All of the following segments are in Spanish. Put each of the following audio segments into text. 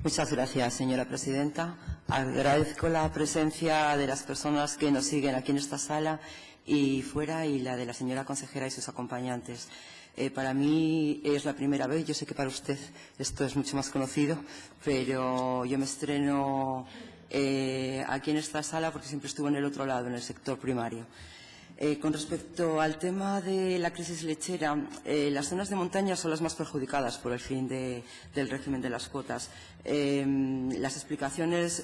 Muchas gracias, señora presidenta. Agradezco la presencia de las personas que nos siguen aquí en esta sala y fuera, y la de la señora consejera y sus acompañantes. Para mí es la primera vez, yo sé que para usted esto es mucho más conocido, pero yo me estreno aquí en esta sala porque siempre estuve en el otro lado, en el sector primario. Con respecto al tema de la crisis lechera, las zonas de montaña son las más perjudicadas por el fin del régimen de las cuotas. Las explicaciones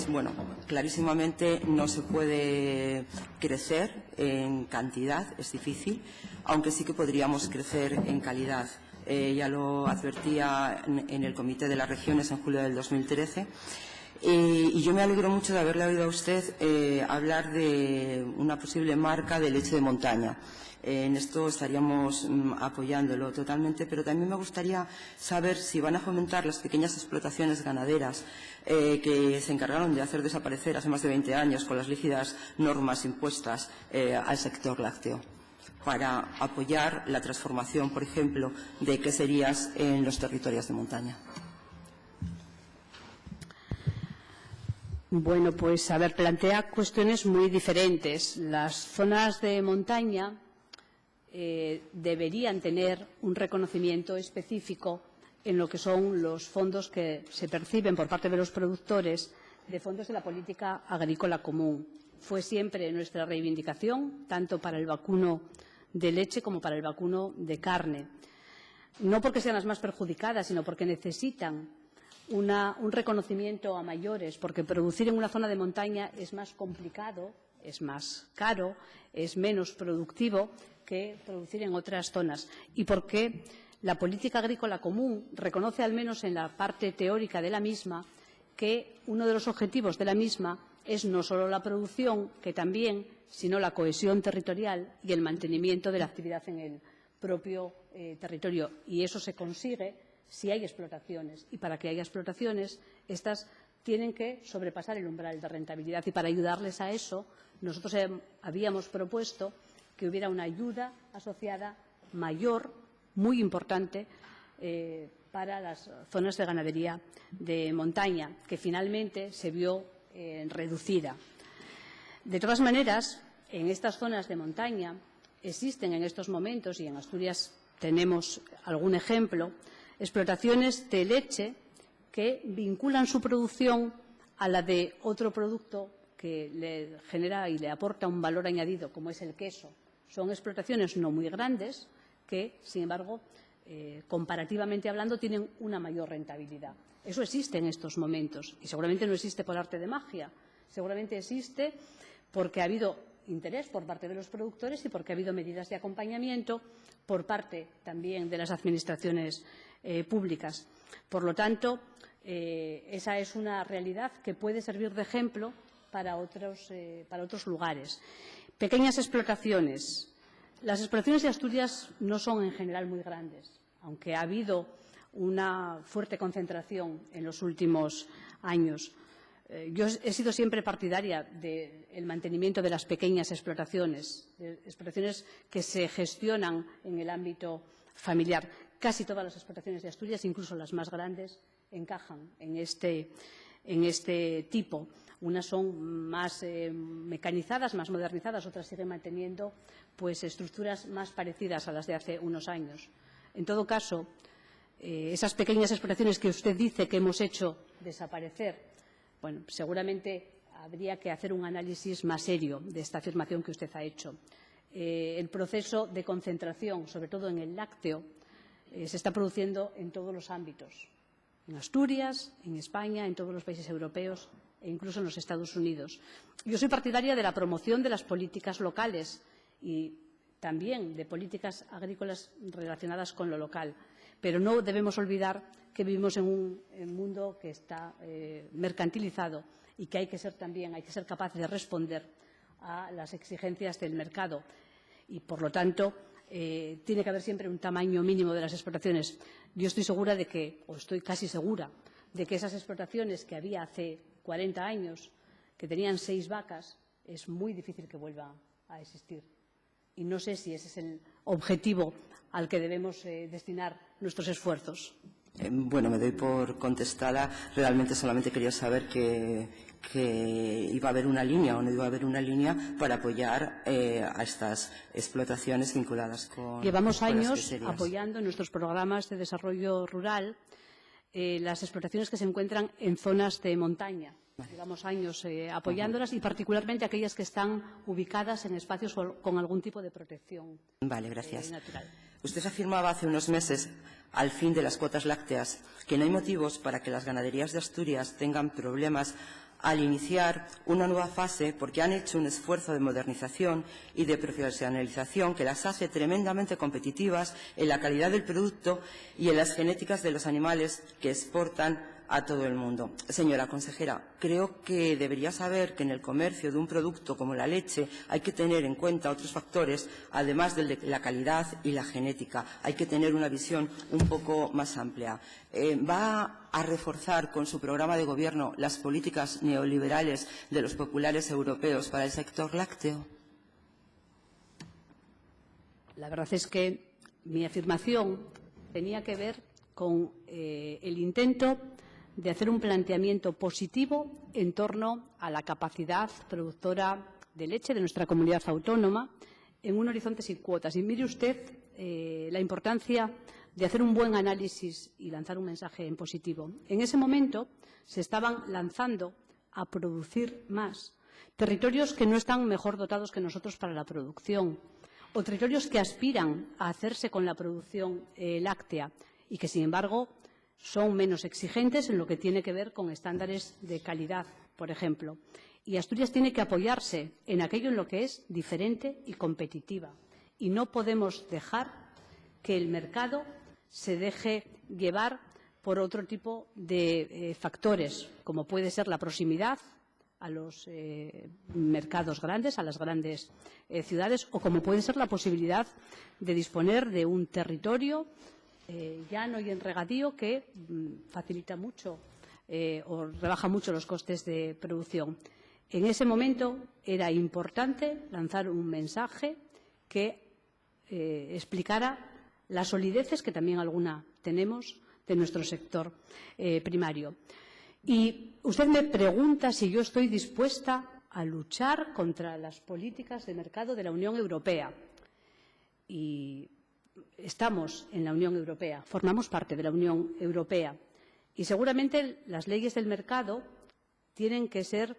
bueno, clarísimamente no se puede crecer en cantidad, es difícil, aunque sí que podríamos crecer en calidad. Ya lo advertía en el Comité de las Regiones en julio del 2013. Y yo me alegro mucho de haberle oído a usted hablar de una posible marca de leche de montaña. En esto estaríamos apoyándolo totalmente, pero también me gustaría saber si van a fomentar las pequeñas explotaciones ganaderas que se encargaron de hacer desaparecer hace más de 20 años con las rígidas normas impuestas al sector lácteo, para apoyar la transformación, por ejemplo, de queserías en los territorios de montaña. Bueno, pues, a ver, plantea cuestiones muy diferentes. Las zonas de montaña deberían tener un reconocimiento específico en lo que son los fondos que se perciben por parte de los productores de fondos de la política agrícola común. Fue siempre nuestra reivindicación, tanto para el vacuno de leche como para el vacuno de carne. No porque sean las más perjudicadas, sino porque necesitan un reconocimiento a mayores, porque producir en una zona de montaña es más complicado, es más caro, es menos productivo que producir en otras zonas, y porque la política agrícola común reconoce, al menos en la parte teórica de la misma, que uno de los objetivos de la misma es no solo la producción, que también, sino la cohesión territorial y el mantenimiento de la actividad en el propio territorio. Y eso se consigue si hay explotaciones. Y para que haya explotaciones, estas tienen que sobrepasar el umbral de rentabilidad. Y para ayudarles a eso, nosotros habíamos propuesto que hubiera una ayuda asociada mayor, muy importante, para las zonas de ganadería de montaña, que finalmente se vio reducida. De todas maneras, en estas zonas de montaña existen en estos momentos, y en Asturias tenemos algún ejemplo, explotaciones de leche que vinculan su producción a la de otro producto que le genera y le aporta un valor añadido, como es el queso. Son explotaciones no muy grandes que, sin embargo, comparativamente hablando, tienen una mayor rentabilidad. Eso existe en estos momentos y seguramente no existe por arte de magia. Seguramente existe porque ha habido interés por parte de los productores y porque ha habido medidas de acompañamiento por parte también de las administraciones públicas. Por lo tanto, esa es una realidad que puede servir de ejemplo para otros lugares. Pequeñas explotaciones. Las explotaciones de Asturias no son en general muy grandes, aunque ha habido una fuerte concentración en los últimos años. Yo he sido siempre partidaria del mantenimiento de las pequeñas explotaciones que se gestionan en el ámbito familiar. Casi todas las explotaciones de Asturias, incluso las más grandes, encajan en este tipo. Unas son más mecanizadas, más modernizadas, otras siguen manteniendo estructuras más parecidas a las de hace unos años. En todo caso, esas pequeñas explotaciones que usted dice que hemos hecho desaparecer, bueno, seguramente habría que hacer un análisis más serio de esta afirmación que usted ha hecho. El proceso de concentración, sobre todo en el lácteo, se está produciendo en todos los ámbitos, en Asturias, en España, en todos los países europeos e incluso en los Estados Unidos. Yo soy partidaria de la promoción de las políticas locales y también de políticas agrícolas relacionadas con lo local, pero no debemos olvidar que vivimos en un mundo que está mercantilizado y que hay que ser capaz de responder a las exigencias del mercado y, por lo tanto, tiene que haber siempre un tamaño mínimo de las explotaciones. Yo estoy segura de que, o estoy casi segura, de que esas explotaciones que había hace 40 años, que tenían 6 vacas, es muy difícil que vuelva a existir. Y no sé si ese es el objetivo al que debemos destinar nuestros esfuerzos. Bueno, me doy por contestada. Realmente solamente quería saber que iba a haber una línea o no iba a haber una línea para apoyar a estas explotaciones vinculadas con Llevamos con las años queserías. apoyando en nuestros programas de desarrollo rural las explotaciones que se encuentran en zonas de montaña. Llevamos años apoyándolas y particularmente aquellas que están ubicadas en espacios con algún tipo de protección Vale, gracias. natural. Usted afirmaba hace unos meses, al fin de las cuotas lácteas, que no hay motivos para que las ganaderías de Asturias tengan problemas al iniciar una nueva fase porque han hecho un esfuerzo de modernización y de profesionalización que las hace tremendamente competitivas en la calidad del producto y en las genéticas de los animales que exportan a todo el mundo. Señora consejera, creo que debería saber que en el comercio de un producto como la leche hay que tener en cuenta otros factores, además de la calidad y la genética. Hay que tener una visión un poco más amplia. ¿Va a reforzar con su programa de gobierno las políticas neoliberales de los populares europeos para el sector lácteo? La verdad es que mi afirmación tenía que ver con el intento de hacer un planteamiento positivo en torno a la capacidad productora de leche de nuestra comunidad autónoma en un horizonte sin cuotas. Y mire usted la importancia de hacer un buen análisis y lanzar un mensaje en positivo. En ese momento se estaban lanzando a producir más territorios que no están mejor dotados que nosotros para la producción o territorios que aspiran a hacerse con la producción láctea y que, sin embargo, son menos exigentes en lo que tiene que ver con estándares de calidad, por ejemplo. Y Asturias tiene que apoyarse en aquello en lo que es diferente y competitiva. Y no podemos dejar que el mercado se deje llevar por otro tipo de factores, como puede ser la proximidad a los mercados grandes, a las grandes ciudades, o como puede ser la posibilidad de disponer de un territorio llano y en regadío que facilita mucho o rebaja mucho los costes de producción. En ese momento era importante lanzar un mensaje que explicara las solideces, que también alguna tenemos, de nuestro sector primario. Y usted me pregunta si yo estoy dispuesta a luchar contra las políticas de mercado de la Unión Europea. Y estamos en la Unión Europea, formamos parte de la Unión Europea y seguramente las leyes del mercado tienen que ser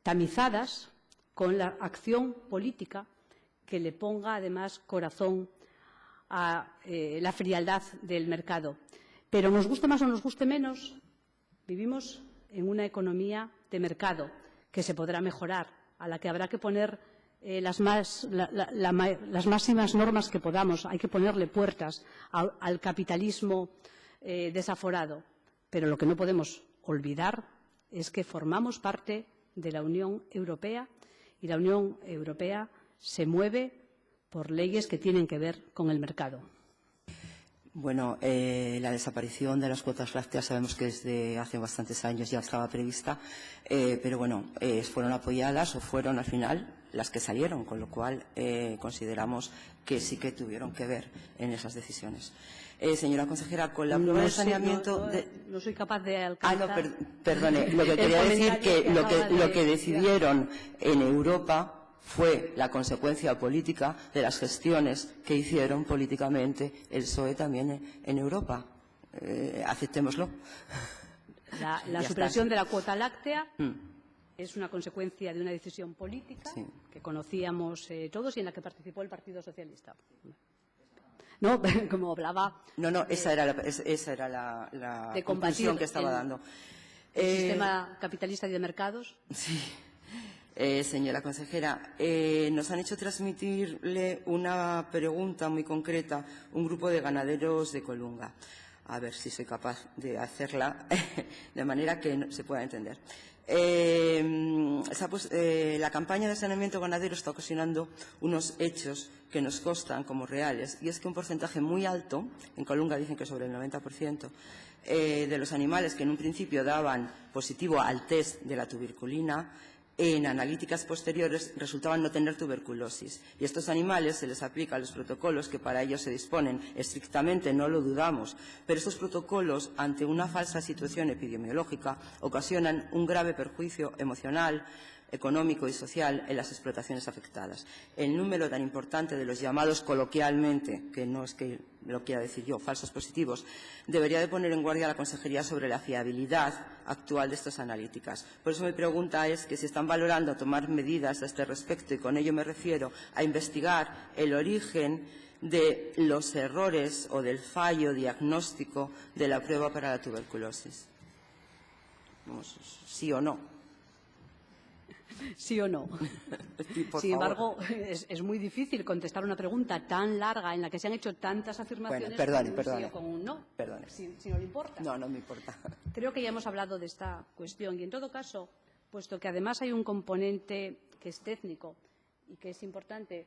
tamizadas con la acción política que le ponga además corazón a la frialdad del mercado. Pero nos guste más o nos guste menos, vivimos en una economía de mercado que se podrá mejorar, a la que habrá que poner las máximas normas que podamos. Hay que ponerle puertas al capitalismo desaforado. Pero lo que no podemos olvidar es que formamos parte de la Unión Europea y la Unión Europea se mueve por leyes que tienen que ver con el mercado. Bueno, la desaparición de las cuotas lácteas sabemos que desde hace bastantes años ya estaba prevista, pero bueno, fueron apoyadas o fueron al final las que salieron, con lo cual consideramos que sí que tuvieron que ver en esas decisiones. Señora consejera, con la prueba de saneamiento... No soy capaz de alcanzar... perdone, lo que quería decir que lo que decidieron en Europa fue la consecuencia política de las gestiones que hicieron políticamente el PSOE también en Europa. Aceptémoslo. La supresión de la cuota láctea es una consecuencia de una decisión política que conocíamos todos y en la que participó el Partido Socialista. No, como hablaba... No, esa era la conclusión que estaba dando. El sistema capitalista y de mercados. Sí. Señora consejera, nos han hecho transmitirle una pregunta muy concreta un grupo de ganaderos de Colunga. A ver si soy capaz de hacerla de manera que se pueda entender. La campaña de saneamiento ganadero está ocasionando unos hechos que nos constan como reales, y es que un porcentaje muy alto, en Colunga dicen que sobre el 90%, de los animales que en un principio daban positivo al test de la tuberculina, en analíticas posteriores resultaban no tener tuberculosis. Y a estos animales se les aplican los protocolos que para ellos se disponen estrictamente, no lo dudamos, pero estos protocolos, ante una falsa situación epidemiológica, ocasionan un grave perjuicio emocional, económico y social en las explotaciones afectadas. El número tan importante de los llamados coloquialmente, que no es que lo quiera decir yo, falsos positivos, debería de poner en guardia a la Consejería sobre la fiabilidad actual de estas analíticas. Por eso mi pregunta es que si están valorando tomar medidas a este respecto, y con ello me refiero a investigar el origen de los errores o del fallo diagnóstico de la prueba para la tuberculosis. Vamos, ¿sí o no? ¿Sí o no? Sin embargo, es muy difícil contestar una pregunta tan larga en la que se han hecho tantas afirmaciones. Bueno, con un sí o con un no. Perdone. Si no le importa. No, no me importa. Creo que ya hemos hablado de esta cuestión y, en todo caso, puesto que además hay un componente que es técnico y que es importante,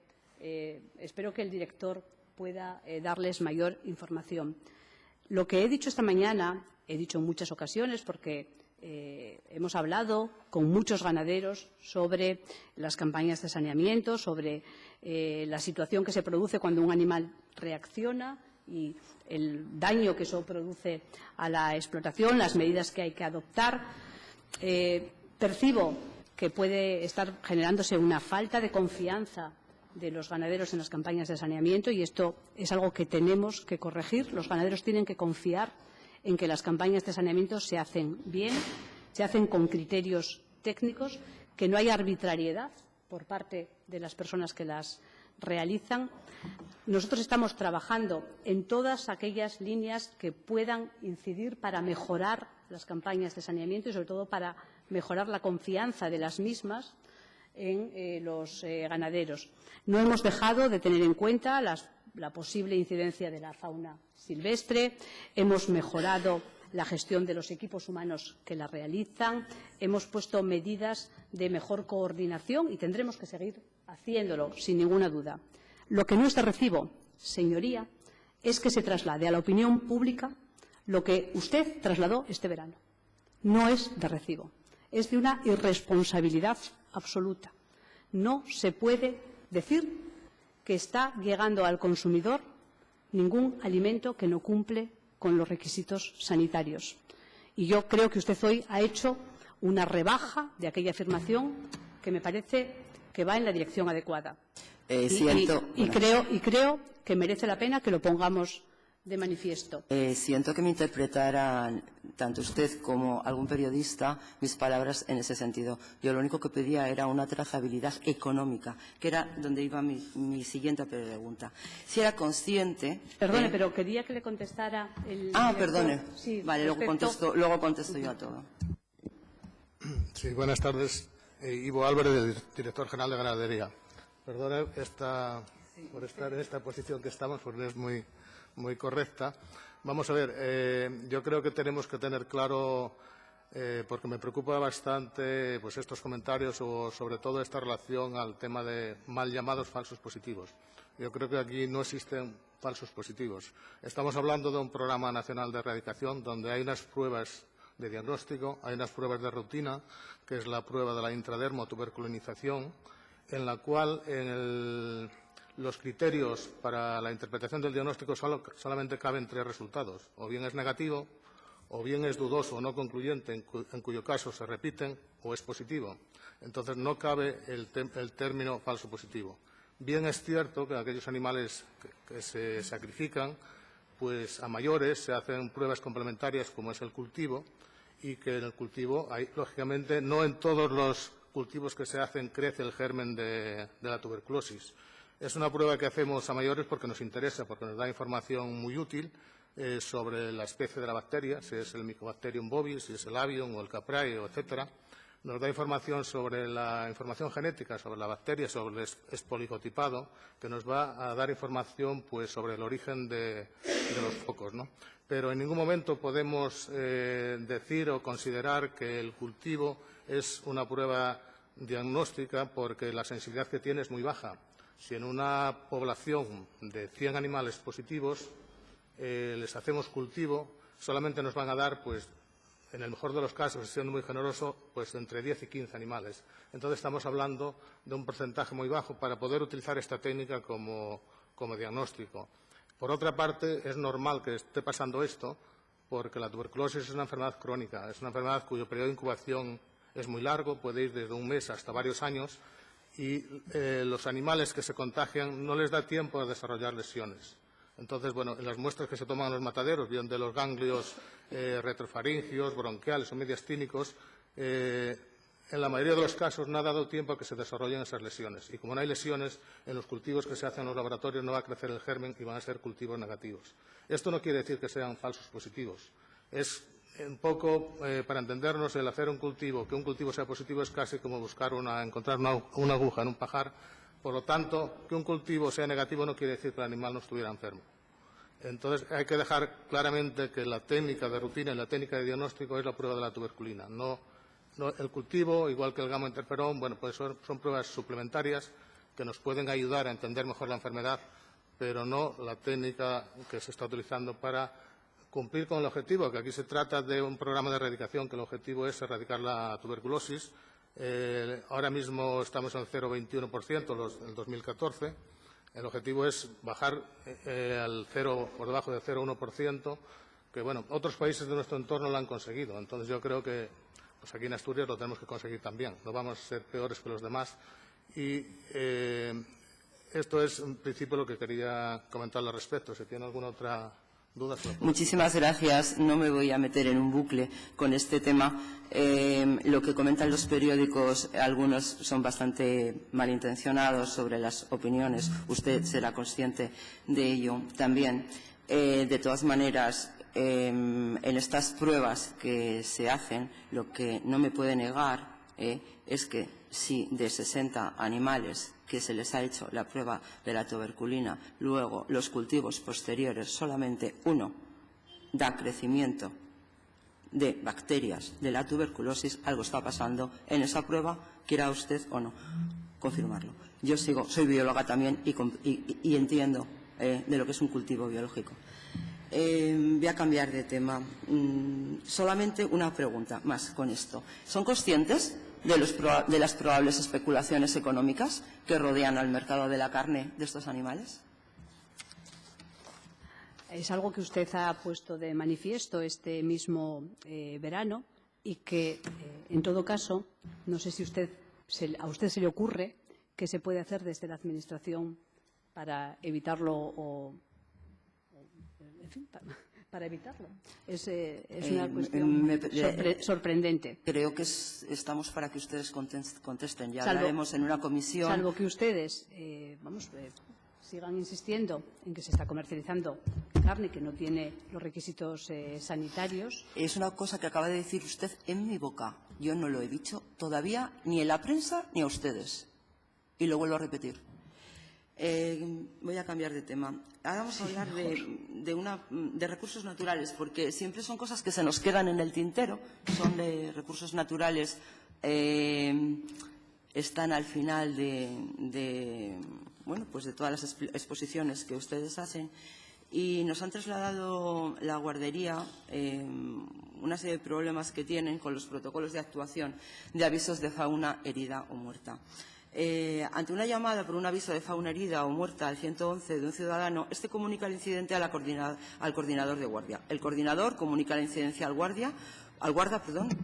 espero que el director pueda darles mayor información. Lo que he dicho esta mañana, he dicho en muchas ocasiones porque hemos hablado con muchos ganaderos sobre las campañas de saneamiento, sobre la situación que se produce cuando un animal reacciona y el daño que eso produce a la explotación, las medidas que hay que adoptar. Percibo que puede estar generándose una falta de confianza de los ganaderos en las campañas de saneamiento y esto es algo que tenemos que corregir. Los ganaderos tienen que confiar en que las campañas de saneamiento se hacen bien, se hacen con criterios técnicos, que no hay arbitrariedad por parte de las personas que las realizan. Nosotros estamos trabajando en todas aquellas líneas que puedan incidir para mejorar las campañas de saneamiento y, sobre todo, para mejorar la confianza de las mismas en los ganaderos. No hemos dejado de tener en cuenta la posible incidencia de la fauna silvestre, hemos mejorado la gestión de los equipos humanos que la realizan, hemos puesto medidas de mejor coordinación y tendremos que seguir haciéndolo, sin ninguna duda. Lo que no es de recibo, señoría, es que se traslade a la opinión pública lo que usted trasladó este verano. No es de recibo, es de una irresponsabilidad absoluta. No se puede decir que está llegando al consumidor ningún alimento que no cumple con los requisitos sanitarios. Y yo creo que usted hoy ha hecho una rebaja de aquella afirmación que me parece que va en la dirección adecuada. Creo que merece la pena que lo pongamos de manifiesto. Siento que me interpretaran tanto usted como algún periodista mis palabras en ese sentido. Yo lo único que pedía era una trazabilidad económica, que era donde iba mi siguiente pregunta. Si era consciente... Perdone, pero quería que le contestara el... perdone. Sí, vale, luego contesto yo a todo. Sí, buenas tardes. Ivo Álvarez, director general de Ganadería. Perdone por estar en esta posición que estamos, porque es muy correcta. Vamos a ver, yo creo que tenemos que tener claro, porque me preocupa bastante pues estos comentarios o sobre todo esta relación al tema de mal llamados falsos positivos. Yo creo que aquí no existen falsos positivos. Estamos hablando de un programa nacional de erradicación donde hay unas pruebas de diagnóstico, hay unas pruebas de rutina, que es la prueba de la intradermo-tuberculinización, en la cual los criterios para la interpretación del diagnóstico solamente caben 3 resultados. O bien es negativo, o bien es dudoso o no concluyente, en cuyo caso se repiten, o es positivo. Entonces, no cabe el término falso positivo. Bien es cierto que aquellos animales que se sacrifican, pues a mayores se hacen pruebas complementarias como es el cultivo, y que en el cultivo, lógicamente, no en todos los cultivos que se hacen crece el germen de la tuberculosis. Es una prueba que hacemos a mayores porque nos interesa, porque nos da información muy útil sobre la especie de la bacteria, si es el Mycobacterium bovis, si es el Avium o el Capraeo, etcétera. Nos da información sobre la información genética, sobre la bacteria, sobre el espoligotipado, que nos va a dar información pues, sobre el origen de los focos, ¿no? Pero en ningún momento podemos decir o considerar que el cultivo es una prueba diagnóstica porque la sensibilidad que tiene es muy baja. Si en una población de 100 animales positivos les hacemos cultivo, solamente nos van a dar pues, en el mejor de los casos, siendo muy generoso, pues entre 10 y 15 animales. Entonces estamos hablando de un porcentaje muy bajo para poder utilizar esta técnica como diagnóstico. Por otra parte, es normal que esté pasando esto porque la tuberculosis es una enfermedad crónica, es una enfermedad cuyo periodo de incubación es muy largo, puede ir desde un mes hasta varios años, y los animales que se contagian no les da tiempo a desarrollar lesiones. Entonces, bueno, en las muestras que se toman en los mataderos, bien de los ganglios retrofaringios, bronquiales o mediastínicos, en la mayoría de los casos no ha dado tiempo a que se desarrollen esas lesiones. Y como no hay lesiones, en los cultivos que se hacen en los laboratorios no va a crecer el germen y van a ser cultivos negativos. Esto no quiere decir que sean falsos positivos. Es un poco, para entendernos, el hacer un cultivo, que un cultivo sea positivo es casi como encontrar una aguja en un pajar. Por lo tanto, que un cultivo sea negativo no quiere decir que el animal no estuviera enfermo. Entonces, hay que dejar claramente que la técnica de rutina y la técnica de diagnóstico es la prueba de la tuberculina. El cultivo, igual que el gamma-interferón, bueno, pues son pruebas suplementarias que nos pueden ayudar a entender mejor la enfermedad, pero no la técnica que se está utilizando para cumplir con el objetivo, que aquí se trata de un programa de erradicación, que el objetivo es erradicar la tuberculosis. Ahora mismo estamos en el 0,21% en el 2014. El objetivo es bajar por debajo del 0,1%, que, bueno, otros países de nuestro entorno lo han conseguido. Entonces, yo creo que pues aquí en Asturias lo tenemos que conseguir también. No vamos a ser peores que los demás. Y esto es, en principio, lo que quería comentar al respecto. Si tiene alguna otra duda. Muchísimas gracias. No me voy a meter en un bucle con este tema. Lo que comentan los periódicos, algunos son bastante malintencionados sobre las opiniones. Usted será consciente de ello también. De todas maneras, en estas pruebas que se hacen, lo que no me puede negar es que si de 60 animales que se les ha hecho la prueba de la tuberculina, luego los cultivos posteriores, solamente uno da crecimiento de bacterias de la tuberculosis, algo está pasando en esa prueba, quiera usted o no confirmarlo. Yo soy bióloga también y entiendo de lo que es un cultivo biológico. Voy a cambiar de tema. Solamente una pregunta más con esto. ¿Son conscientes de las probables especulaciones económicas que rodean al mercado de la carne de estos animales? Es algo que usted ha puesto de manifiesto este mismo verano y que, en todo caso, no sé si a usted se le ocurre qué se puede hacer desde la Administración para evitarlo en fin, para evitarlo. Es una cuestión sorprendente. Creo que estamos para que ustedes contesten. Ya hablaremos en una comisión. Salvo que ustedes sigan insistiendo en que se está comercializando carne que no tiene los requisitos sanitarios. Es una cosa que acaba de decir usted en mi boca. Yo no lo he dicho todavía ni en la prensa ni a ustedes. Y lo vuelvo a repetir. Voy a cambiar de tema. Ahora vamos a hablar de recursos naturales, porque siempre son cosas que se nos quedan en el tintero. Son de recursos naturales, están al final de todas las exposiciones que ustedes hacen. Y nos han trasladado la guardería una serie de problemas que tienen con los protocolos de actuación de avisos de fauna herida o muerta. Ante una llamada por un aviso de fauna herida o muerta al 111 de un ciudadano, este comunica el incidente al coordinador de guardia. El coordinador comunica la incidencia al guarda,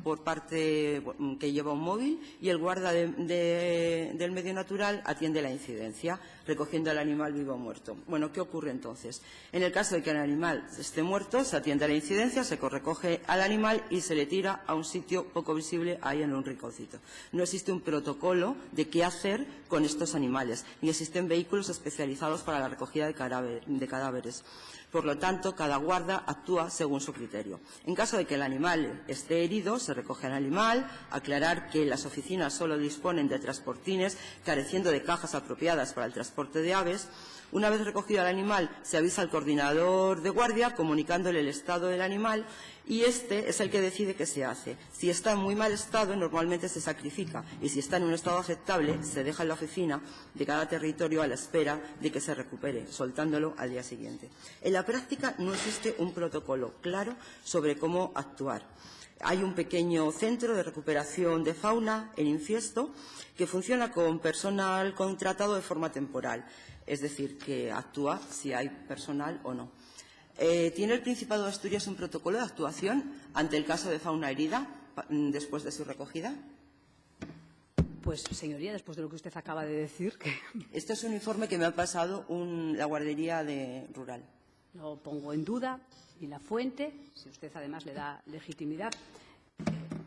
por parte que lleva un móvil, y el guarda del medio natural atiende la incidencia, recogiendo al animal vivo o muerto. Bueno, ¿qué ocurre entonces? En el caso de que el animal esté muerto, se atiende a la incidencia, se recoge al animal y se le tira a un sitio poco visible ahí en un rinconcito. No existe un protocolo de qué hacer con estos animales, ni existen vehículos especializados para la recogida de cadáveres. Por lo tanto, cada guarda actúa según su criterio. En caso de que el animal esté herido, se recoge al animal, aclarar que las oficinas solo disponen de transportines, careciendo de cajas apropiadas para el transporte de aves. Una vez recogido al animal, se avisa al coordinador de guardia, comunicándole el estado del animal, y este es el que decide qué se hace. Si está en muy mal estado, normalmente se sacrifica, y si está en un estado aceptable, se deja en la oficina de cada territorio a la espera de que se recupere, soltándolo al día siguiente. En la práctica no existe un protocolo claro sobre cómo actuar. Hay un pequeño centro de recuperación de fauna en Infiesto que funciona con personal contratado de forma temporal, es decir, que actúa si hay personal o no. ¿Tiene el Principado de Asturias un protocolo de actuación ante el caso de fauna herida después de su recogida? Pues, señoría, después de lo que usted acaba de decir, que Este es un informe que me ha pasado la guardería rural. no pongo en duda ni la fuente, si usted además le da legitimidad.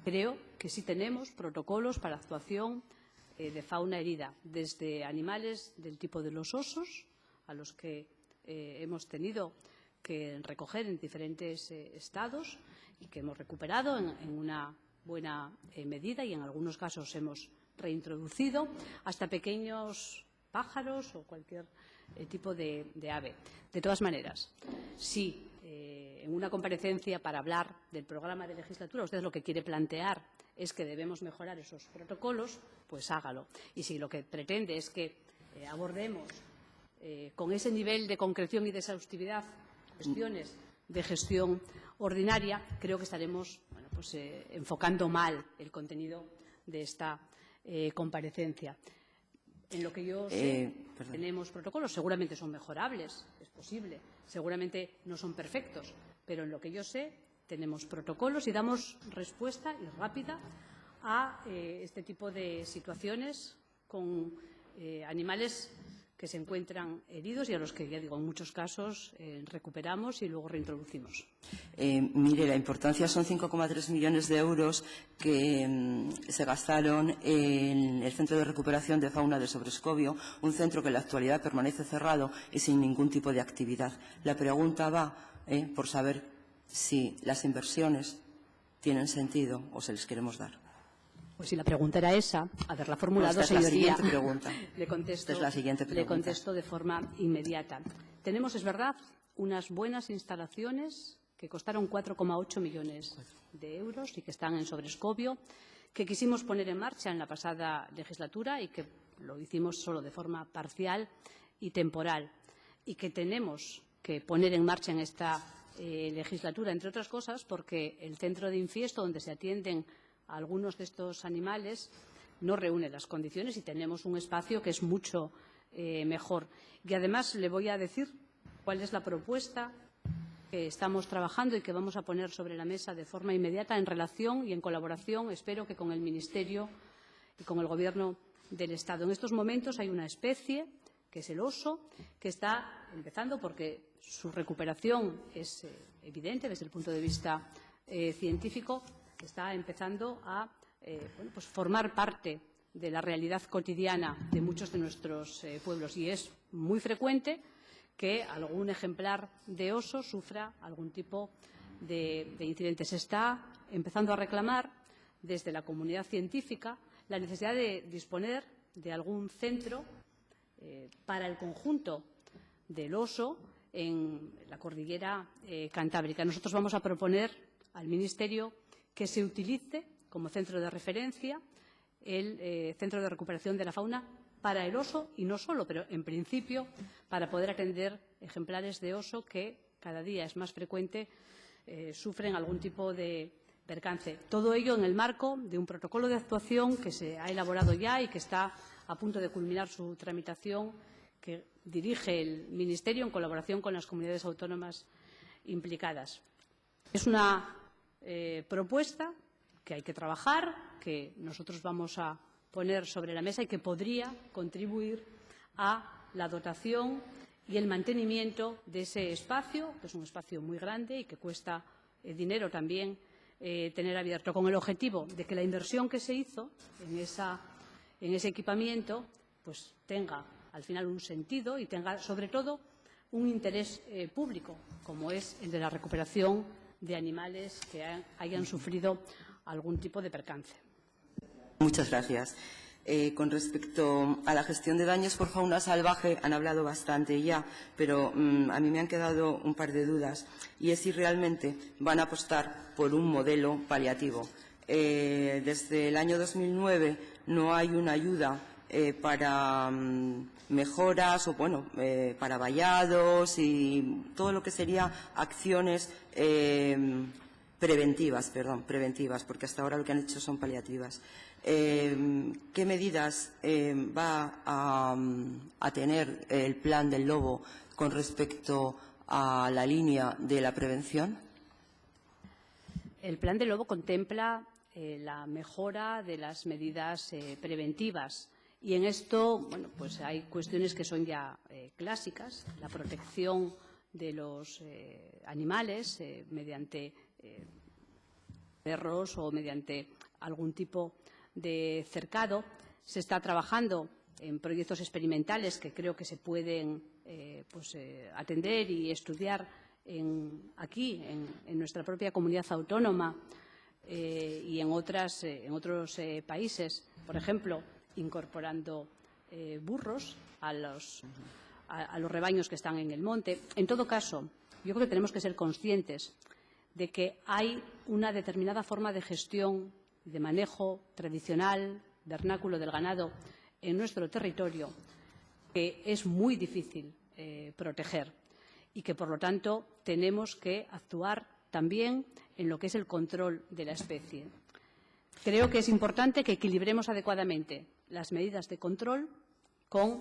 Creo que sí tenemos protocolos para actuación de fauna herida, desde animales del tipo de los osos, a los que hemos tenido que recoger en diferentes estados y que hemos recuperado en una buena medida y en algunos casos hemos reintroducido, hasta pequeños pájaros o cualquier tipo de ave. De todas maneras, si en una comparecencia para hablar del programa de legislatura usted lo que quiere plantear es que debemos mejorar esos protocolos, pues hágalo. Y si lo que pretende es que abordemos con ese nivel de concreción y de exhaustividad cuestiones de gestión ordinaria, creo que estaremos enfocando mal el contenido de esta comparecencia. En lo que yo sé, tenemos protocolos, seguramente son mejorables, es posible, seguramente no son perfectos, pero en lo que yo sé tenemos protocolos y damos respuesta y rápida a este tipo de situaciones con animales que se encuentran heridos y a los que, ya digo, en muchos casos recuperamos y luego reintroducimos. Mire, la importancia son 5,3 millones de euros que se gastaron en el Centro de Recuperación de Fauna de Sobrescobio, un centro que en la actualidad permanece cerrado y sin ningún tipo de actividad. La pregunta va por saber si las inversiones tienen sentido o se les queremos dar. Pues si la pregunta era esa, haberla formulado, no, esta es señoría, la siguiente pregunta. Esta es la siguiente pregunta. Le contesto de forma inmediata. Tenemos, es verdad, unas buenas instalaciones que costaron 4,8 millones de euros y que están en Sobrescobio, que quisimos poner en marcha en la pasada legislatura y que lo hicimos solo de forma parcial y temporal, y que tenemos que poner en marcha en esta legislatura, entre otras cosas, porque el centro de Infiesto, donde se atienden a algunos de estos animales, no reúne las condiciones y tenemos un espacio que es mucho mejor. Y además le voy a decir cuál es la propuesta que estamos trabajando y que vamos a poner sobre la mesa de forma inmediata en relación y en colaboración, espero que con el Ministerio y con el Gobierno del Estado. En estos momentos hay una especie, que es el oso, que está empezando porque su recuperación es evidente desde el punto de vista científico, está empezando a formar parte de la realidad cotidiana de muchos de nuestros pueblos y es muy frecuente que algún ejemplar de oso sufra algún tipo de incidente. Se está empezando a reclamar desde la comunidad científica la necesidad de disponer de algún centro para el conjunto del oso en la cordillera cantábrica. Nosotros vamos a proponer al Ministerio que se utilice como centro de referencia el Centro de Recuperación de la Fauna para el oso y no solo, pero en principio para poder atender ejemplares de oso que cada día es más frecuente sufren algún tipo de percance. Todo ello en el marco de un protocolo de actuación que se ha elaborado ya y que está a punto de culminar su tramitación, que dirige el Ministerio en colaboración con las comunidades autónomas implicadas. Es una propuesta que hay que trabajar, que nosotros vamos a poner sobre la mesa y que podría contribuir a la dotación y el mantenimiento de ese espacio, que es un espacio muy grande y que cuesta dinero también tener abierto, con el objetivo de que la inversión que se hizo en ese equipamiento pues tenga al final un sentido y tenga sobre todo un interés público, como es el de la recuperación de animales que hayan sufrido algún tipo de percance. Muchas gracias. Con respecto a la gestión de daños por fauna salvaje, han hablado bastante ya, pero a mí me han quedado un par de dudas, y es si realmente van a apostar por un modelo paliativo. Desde el año 2009 no hay una ayuda para mejoras o para vallados y todo lo que sería acciones preventivas, porque hasta ahora lo que han hecho son paliativas. ¿Qué medidas va a tener el plan del lobo con respecto a la línea de la prevención? El plan del lobo contempla la mejora de las medidas preventivas. Y en esto, bueno, pues hay cuestiones que son ya clásicas, la protección de los animales mediante perros o mediante algún tipo de cercado. Se está trabajando en proyectos experimentales que creo que se pueden atender y estudiar aquí, en nuestra propia comunidad autónoma y en otros países, por ejemplo, incorporando burros a los rebaños que están en el monte. En todo caso, yo creo que tenemos que ser conscientes de que hay una determinada forma de gestión, de manejo tradicional, vernáculo del ganado en nuestro territorio que es muy difícil proteger y que, por lo tanto, tenemos que actuar también en lo que es el control de la especie. Creo que es importante que equilibremos adecuadamente las medidas de control con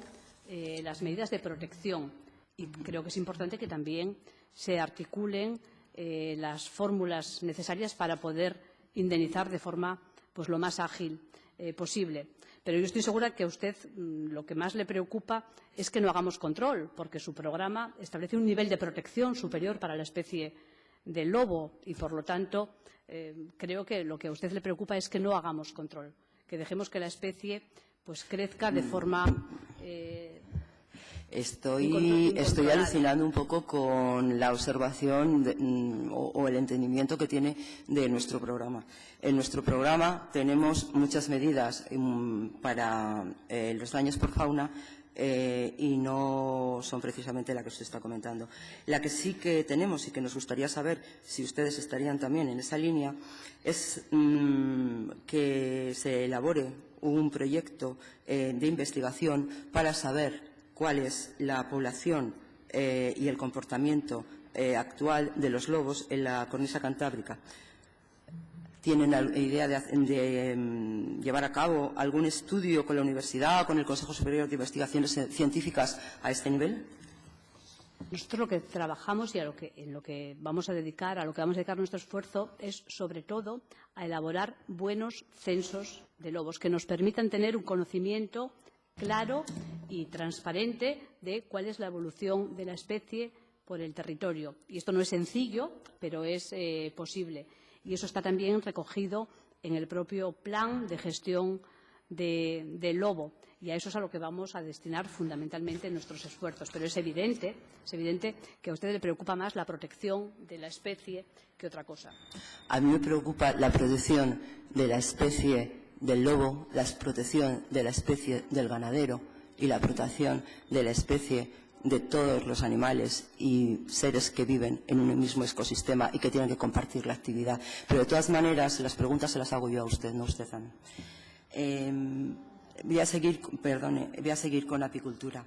las medidas de protección y creo que es importante que también se articulen las fórmulas necesarias para poder indemnizar de forma lo más ágil posible. Pero yo estoy segura que a usted lo que más le preocupa es que no hagamos control, porque su programa establece un nivel de protección superior para la especie del lobo y, por lo tanto, creo que lo que a usted le preocupa es que no hagamos control, que dejemos que la especie crezca de forma Estoy alucinando un poco con la observación o el entendimiento que tiene de nuestro programa. En nuestro programa tenemos muchas medidas para los daños por fauna y no son precisamente la que usted está comentando. La que sí que tenemos y que nos gustaría saber si ustedes estarían también en esa línea es que se elabore un proyecto de investigación para saber cuál es la población y el comportamiento actual de los lobos en la cornisa cantábrica. ¿Tienen la idea de llevar a cabo algún estudio con la universidad o con el Consejo Superior de Investigaciones Científicas a este nivel? Nosotros lo que trabajamos y en lo que vamos a dedicar nuestro esfuerzo es, sobre todo, a elaborar buenos censos de lobos que nos permitan tener un conocimiento claro y transparente de cuál es la evolución de la especie por el territorio. Y esto no es sencillo, pero es posible. Y eso está también recogido en el propio plan de gestión del lobo. Y a eso es a lo que vamos a destinar fundamentalmente nuestros esfuerzos. Pero es evidente que a usted le preocupa más la protección de la especie que otra cosa. A mí me preocupa la protección de la especie del lobo, la protección de la especie del ganadero y la protección de la especie de todos los animales y seres que viven en un mismo ecosistema y que tienen que compartir la actividad. Pero de todas maneras, las preguntas se las hago yo a usted, no usted a mí. Voy a seguir con apicultura.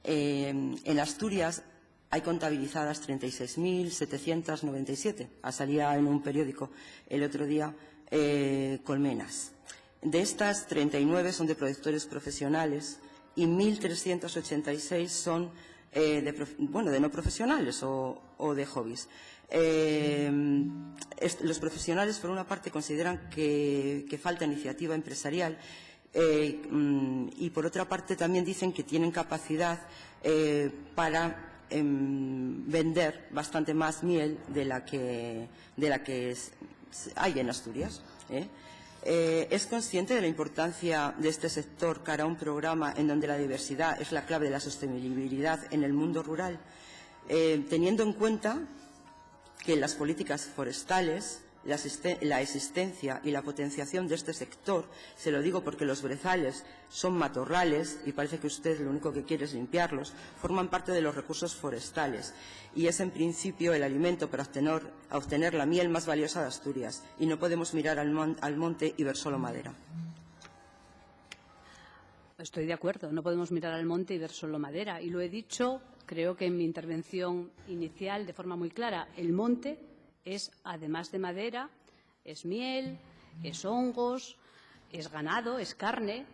En Asturias hay contabilizadas 36.797. Salía en un periódico el otro día colmenas. De estas, 39 son de productores profesionales y 1.386 son de no profesionales o de hobbies. Los profesionales, por una parte, consideran que falta iniciativa empresarial y, por otra parte, también dicen que tienen capacidad para vender bastante más miel de la que hay en Asturias. ¿Es consciente de la importancia de este sector cara a un programa en donde la diversidad es la clave de la sostenibilidad en el mundo rural, teniendo en cuenta que las políticas forestales, la existencia y la potenciación de este sector, se lo digo porque los brezales son matorrales y parece que usted lo único que quiere es limpiarlos, forman parte de los recursos forestales y es en principio el alimento para obtener la miel más valiosa de Asturias y no podemos mirar al monte y ver solo madera. Estoy de acuerdo, no podemos mirar al monte y ver solo madera y lo he dicho, creo que en mi intervención inicial de forma muy clara, el monte es, además de madera, es miel, es hongos, es ganado, es carne,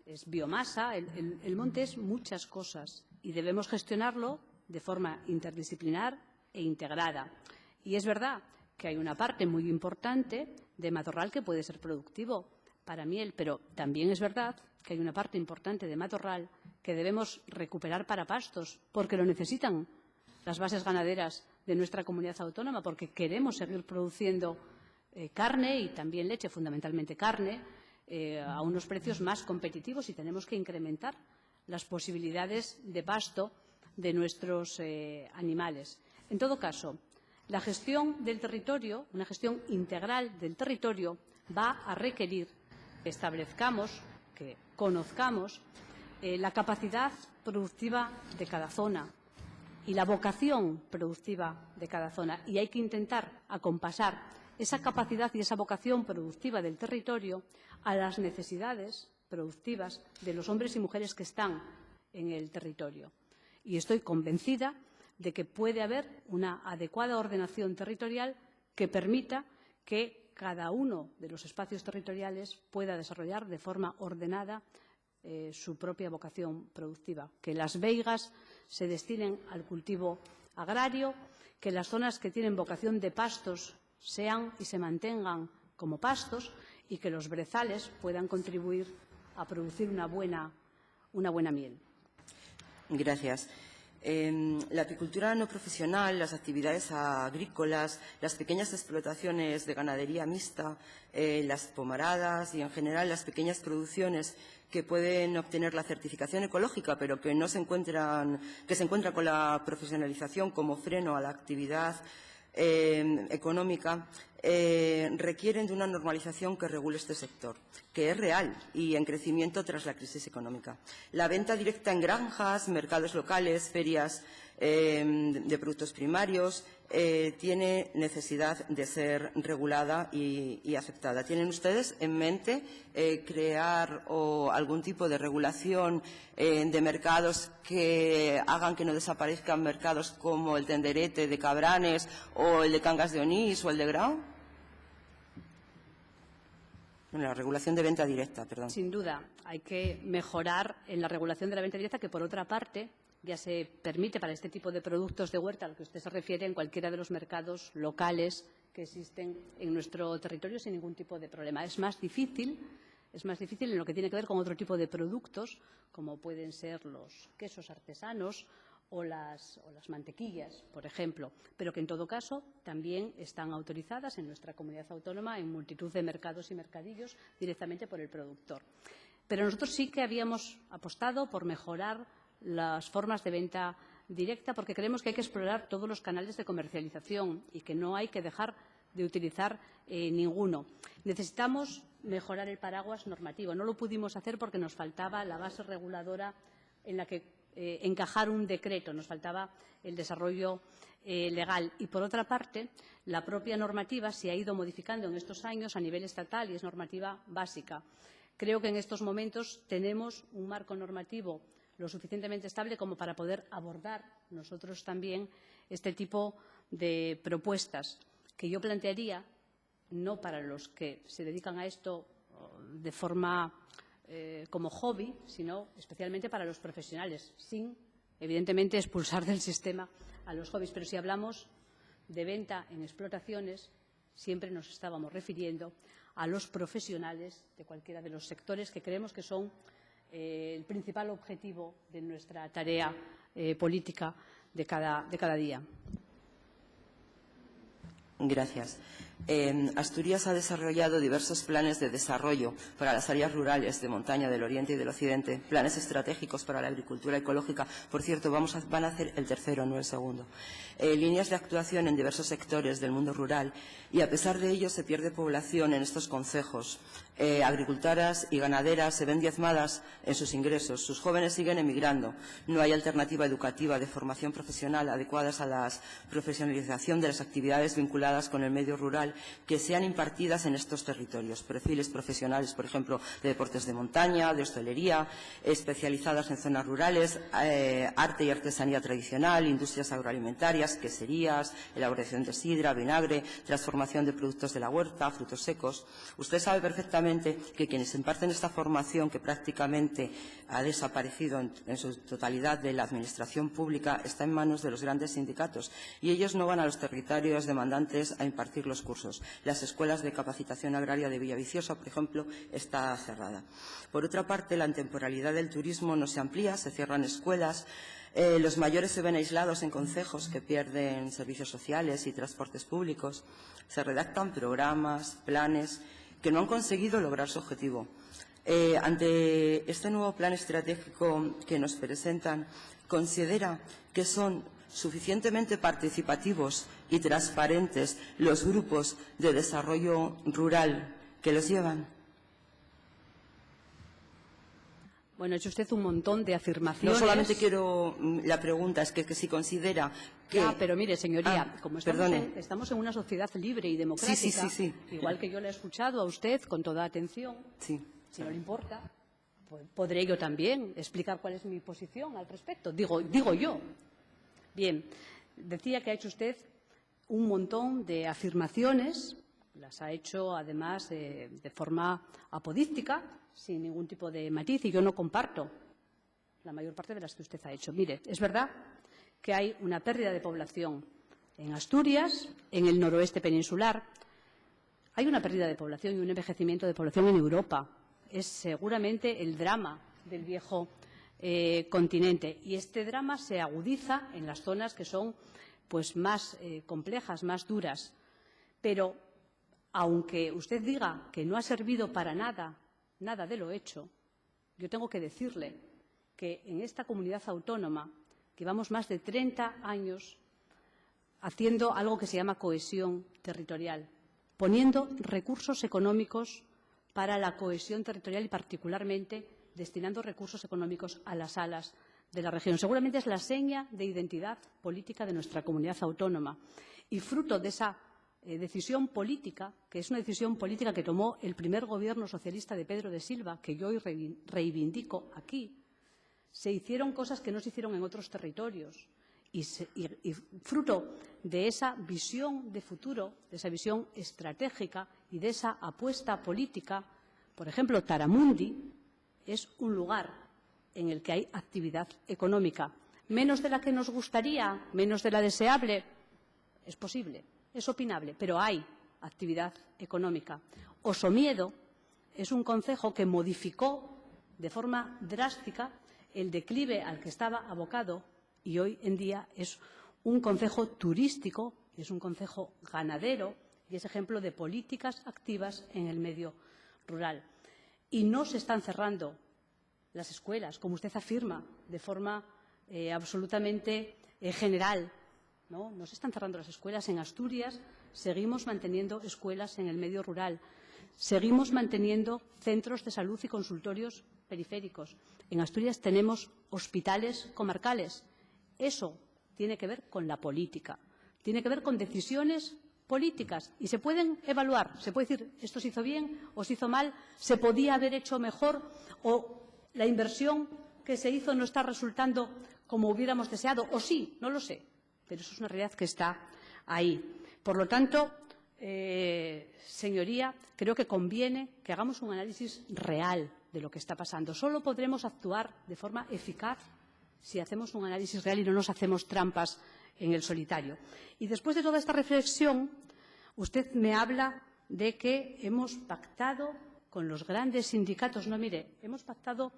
es biomasa. El monte es muchas cosas y debemos gestionarlo de forma interdisciplinar e integrada. Y es verdad que hay una parte muy importante de matorral que puede ser productivo para miel, pero también es verdad que hay una parte importante de matorral que debemos recuperar para pastos, porque lo necesitan las bases ganaderas de nuestra comunidad autónoma, porque queremos seguir produciendo carne y también leche, fundamentalmente carne, a unos precios más competitivos, y tenemos que incrementar las posibilidades de pasto de nuestros animales. En todo caso, la gestión del territorio, una gestión integral del territorio, va a requerir que establezcamos, que conozcamos la capacidad productiva de cada zona y la vocación productiva de cada zona. Y hay que intentar acompasar esa capacidad y esa vocación productiva del territorio a las necesidades productivas de los hombres y mujeres que están en el territorio. Y estoy convencida de que puede haber una adecuada ordenación territorial que permita que cada uno de los espacios territoriales pueda desarrollar de forma ordenada su propia vocación productiva, que las veigas se destinen al cultivo agrario, que las zonas que tienen vocación de pastos sean y se mantengan como pastos y que los brezales puedan contribuir a producir una buena miel. Gracias. La apicultura no profesional, las actividades agrícolas, las pequeñas explotaciones de ganadería mixta, las pomaradas y, en general, las pequeñas producciones que pueden obtener la certificación ecológica, pero que se encuentran con la profesionalización como freno a la actividad económica, requieren de una normalización que regule este sector, que es real y en crecimiento tras la crisis económica. La venta directa en granjas, mercados locales, ferias de productos primarios, tiene necesidad de ser regulada y aceptada. ¿Tienen ustedes en mente crear algún tipo de regulación de mercados que hagan que no desaparezcan mercados como el Tenderete de Cabranes o el de Cangas de Onís o el de Grau? La regulación de venta directa, perdón. Sin duda, hay que mejorar en la regulación de la venta directa, que por otra parte ya se permite para este tipo de productos de huerta, al que usted se refiere, en cualquiera de los mercados locales que existen en nuestro territorio sin ningún tipo de problema. Es más difícil en lo que tiene que ver con otro tipo de productos, como pueden ser los quesos artesanos o las mantequillas, por ejemplo, pero que en todo caso también están autorizadas en nuestra comunidad autónoma en multitud de mercados y mercadillos directamente por el productor. Pero nosotros sí que habíamos apostado por mejorar las formas de venta directa, porque creemos que hay que explorar todos los canales de comercialización y que no hay que dejar de utilizar ninguno. Necesitamos mejorar el paraguas normativo. No lo pudimos hacer porque nos faltaba la base reguladora en la que encajar un decreto, nos faltaba el desarrollo legal. Y, por otra parte, la propia normativa se ha ido modificando en estos años a nivel estatal y es normativa básica. Creo que en estos momentos tenemos un marco normativo lo suficientemente estable como para poder abordar nosotros también este tipo de propuestas que yo plantearía, no para los que se dedican a esto de forma como hobby, sino especialmente para los profesionales, sin, evidentemente, expulsar del sistema a los hobbies. Pero si hablamos de venta en explotaciones, siempre nos estábamos refiriendo a los profesionales de cualquiera de los sectores que creemos que son el principal objetivo de nuestra tarea política de cada día. Gracias. Asturias ha desarrollado diversos planes de desarrollo para las áreas rurales de montaña del Oriente y del Occidente, planes estratégicos para la agricultura ecológica. Por cierto, van a hacer el tercero, no el segundo. Líneas de actuación en diversos sectores del mundo rural y, a pesar de ello, se pierde población en estos concejos. Agricultoras y ganaderas se ven diezmadas en sus ingresos. Sus jóvenes siguen emigrando. No hay alternativa educativa de formación profesional adecuadas a la profesionalización de las actividades vinculadas con el medio rural que sean impartidas en estos territorios. Perfiles profesionales, por ejemplo, de deportes de montaña, de hostelería, especializadas en zonas rurales, arte y artesanía tradicional, industrias agroalimentarias, queserías, elaboración de sidra, vinagre, transformación de productos de la huerta, frutos secos. Usted sabe perfectamente que quienes imparten esta formación, que prácticamente ha desaparecido en su totalidad de la administración pública, está en manos de los grandes sindicatos y ellos no van a los territorios demandantes a impartir los cursos. Las escuelas de capacitación agraria de Villaviciosa, por ejemplo, está cerrada. Por otra parte, la temporalidad del turismo no se amplía, se cierran escuelas. Los mayores se ven aislados en concejos que pierden servicios sociales y transportes públicos. Se redactan programas, planes que no han conseguido lograr su objetivo. Ante este nuevo plan estratégico que nos presentan, ¿considera que son suficientemente participativos y transparentes los grupos de desarrollo rural que los llevan? Bueno, ha hecho usted un montón de afirmaciones. No solamente quiero la pregunta, es que si considera que... Ya, pero mire, señoría, como estamos en una sociedad libre y democrática, sí. igual que yo le he escuchado a usted con toda atención, Sí. si no le importa, pues podré yo también explicar cuál es mi posición al respecto. Digo yo. Bien, decía que ha hecho usted un montón de afirmaciones, las ha hecho además de forma apodíctica, sin ningún tipo de matiz, y yo no comparto la mayor parte de las que usted ha hecho. Mire, es verdad que hay una pérdida de población en Asturias, en el noroeste peninsular. Hay una pérdida de población y un envejecimiento de población en Europa. Es seguramente el drama del viejo continente. Y este drama se agudiza en las zonas que son pues, más complejas, más duras. Pero, aunque usted diga que no ha servido para nada de lo hecho, yo tengo que decirle que en esta comunidad autónoma llevamos más de 30 años haciendo algo que se llama cohesión territorial, poniendo recursos económicos para la cohesión territorial y, particularmente, destinando recursos económicos a las salas de la región. Seguramente es la seña de identidad política de nuestra comunidad autónoma y fruto de esa decisión política, que es una decisión política que tomó el primer gobierno socialista de Pedro de Silva, que yo hoy reivindico aquí, se hicieron cosas que no se hicieron en otros territorios. Y fruto de esa visión de futuro, de esa visión estratégica y de esa apuesta política, por ejemplo, Taramundi es un lugar en el que hay actividad económica. Menos de la que nos gustaría, menos de la deseable, es posible, es opinable, pero hay actividad económica. Osomiedo es un concejo que modificó de forma drástica el declive al que estaba abocado y hoy en día es un concejo turístico, es un concejo ganadero y es ejemplo de políticas activas en el medio rural. Y no se están cerrando las escuelas, como usted afirma, de forma absolutamente general. No se están cerrando las escuelas. En Asturias seguimos manteniendo escuelas en el medio rural. Seguimos manteniendo centros de salud y consultorios periféricos. En Asturias tenemos hospitales comarcales. Eso tiene que ver con la política, tiene que ver con decisiones políticas y se pueden evaluar. Se puede decir, esto se hizo bien o se hizo mal, se podía haber hecho mejor o la inversión que se hizo no está resultando como hubiéramos deseado o sí, no lo sé, pero eso es una realidad que está ahí. Por lo tanto, señoría, creo que conviene que hagamos un análisis real de lo que está pasando. Solo podremos actuar de forma eficaz si hacemos un análisis real y no nos hacemos trampas en el solitario. Y después de toda esta reflexión, usted me habla de que hemos pactado con los grandes sindicatos. No, mire, hemos pactado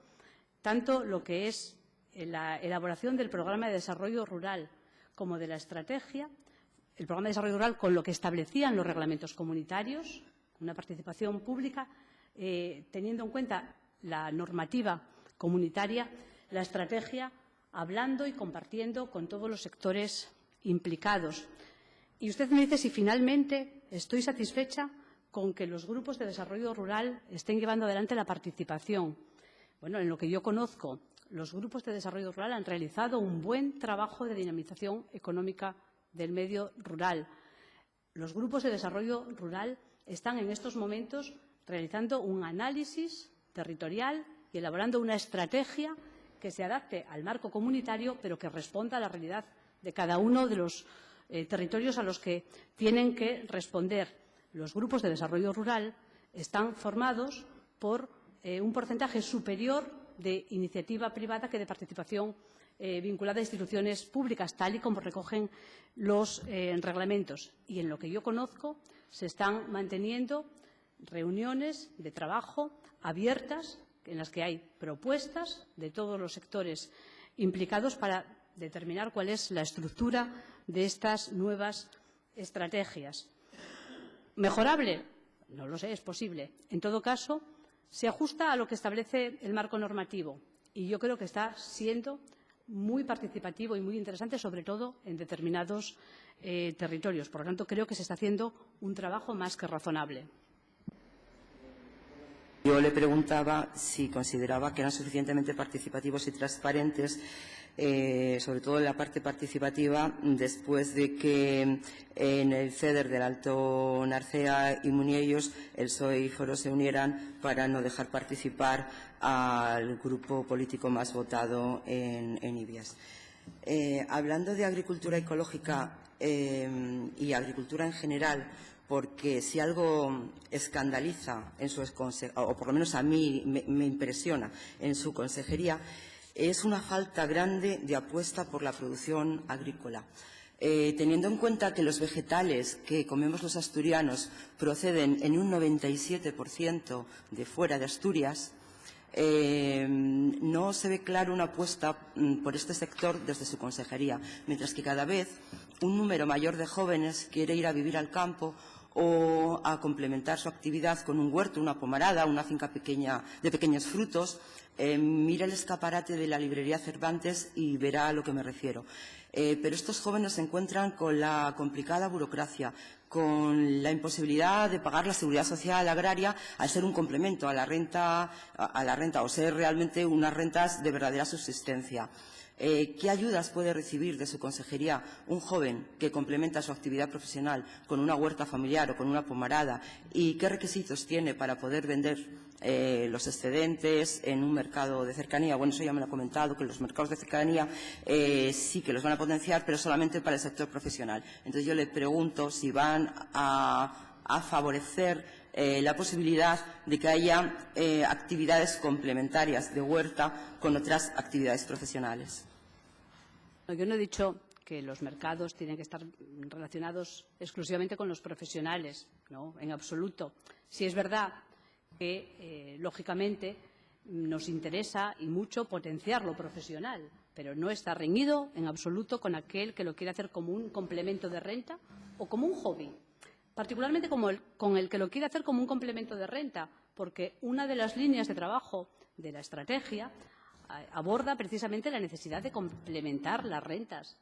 tanto lo que es la elaboración del programa de desarrollo rural como de la estrategia, el programa de desarrollo rural con lo que establecían los reglamentos comunitarios, una participación pública, teniendo en cuenta la normativa comunitaria, la estrategia, hablando y compartiendo con todos los sectores implicados. Y usted me dice si finalmente estoy satisfecha con que los grupos de desarrollo rural estén llevando adelante la participación. Bueno, en lo que yo conozco, los grupos de desarrollo rural han realizado un buen trabajo de dinamización económica del medio rural. Los grupos de desarrollo rural están en estos momentos realizando un análisis territorial y elaborando una estrategia que se adapte al marco comunitario, pero que responda a la realidad de cada uno de los territorios a los que tienen que responder. Los grupos de desarrollo rural están formados por un porcentaje superior de iniciativa privada que de participación vinculada a instituciones públicas, tal y como recogen los reglamentos. Y en lo que yo conozco, se están manteniendo reuniones de trabajo abiertas en las que hay propuestas de todos los sectores implicados para determinar cuál es la estructura de estas nuevas estrategias. ¿Mejorable? No lo sé, es posible. En todo caso, se ajusta a lo que establece el marco normativo y yo creo que está siendo muy participativo y muy interesante, sobre todo en determinados territorios. Por lo tanto, creo que se está haciendo un trabajo más que razonable. Yo le preguntaba si consideraba que eran suficientemente participativos y transparentes, sobre todo en la parte participativa, después de que en el CEDER del Alto Narcea y Muniellos el PSOE y Foro se unieran para no dejar participar al grupo político más votado en Ibias. Hablando de agricultura ecológica y agricultura en general, porque si algo escandaliza en su o por lo menos a mí me impresiona en su consejería, es una falta grande de apuesta por la producción agrícola. Teniendo en cuenta que los vegetales que comemos los asturianos proceden en un 97% de fuera de Asturias, no se ve claro una apuesta por este sector desde su consejería, mientras que cada vez un número mayor de jóvenes quiere ir a vivir al campo o a complementar su actividad con un huerto, una pomarada, una finca pequeña de pequeños frutos. Mira el escaparate de la librería Cervantes y verá a lo que me refiero. Pero estos jóvenes se encuentran con la complicada burocracia, con la imposibilidad de pagar la seguridad social agraria al ser un complemento a la renta o ser realmente unas rentas de verdadera subsistencia. ¿Qué ayudas puede recibir de su consejería un joven que complementa su actividad profesional con una huerta familiar o con una pomarada? ¿Y qué requisitos tiene para poder vender los excedentes en un mercado de cercanía? Bueno, eso ya me lo ha comentado, que los mercados de cercanía sí que los van a potenciar, pero solamente para el sector profesional. Entonces yo le pregunto si van a favorecer la posibilidad de que haya actividades complementarias de huerta con otras actividades profesionales. Yo no he dicho que los mercados tienen que estar relacionados exclusivamente con los profesionales, no, en absoluto. Sí es verdad que, lógicamente, nos interesa y mucho potenciar lo profesional, pero no está reñido en absoluto con aquel que lo quiere hacer como un complemento de renta o como un hobby. Particularmente con el que lo quiere hacer como un complemento de renta, porque una de las líneas de trabajo de la estrategia aborda precisamente la necesidad de complementar las rentas